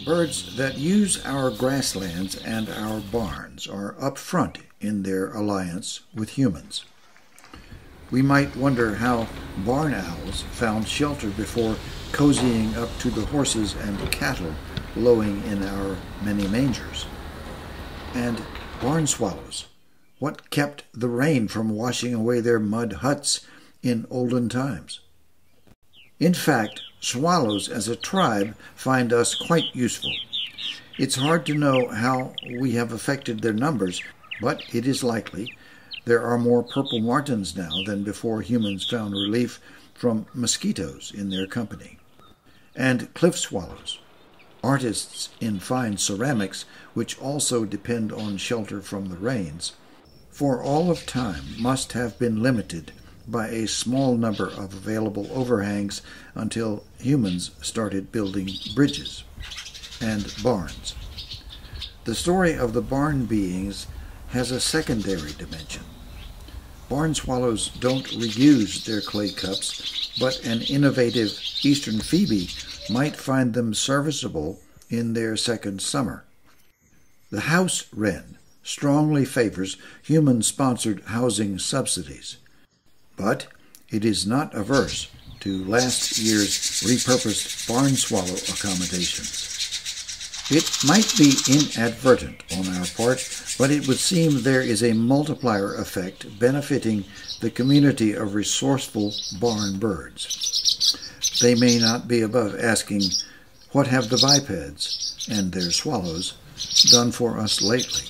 Birds that use our grasslands and our barns are up front in their alliance with humans. We might wonder how barn owls found shelter before cozying up to the horses and cattle lowing in our many mangers. And barn swallows, what kept the rain from washing away their mud huts in olden times? In fact, swallows as a tribe find us quite useful. It's hard to know how we have affected their numbers, but it is likely there are more purple martins now than before humans found relief from mosquitoes in their company. And cliff swallows, artists in fine ceramics which also depend on shelter from the rains, for all of time must have been limited by a small number of available overhangs until humans started building bridges and barns. The story of the barn beings has a secondary dimension. Barn swallows don't reuse their clay cups, but an innovative eastern phoebe might find them serviceable in their second summer. The House Wren strongly favors human-sponsored housing subsidies, but it is not averse to last year's repurposed barn swallow accommodations. It might be inadvertent on our part, but it would seem there is a multiplier effect benefiting the community of resourceful barn birds. They may not be above asking, what have the bipeds and their swallows done for us lately?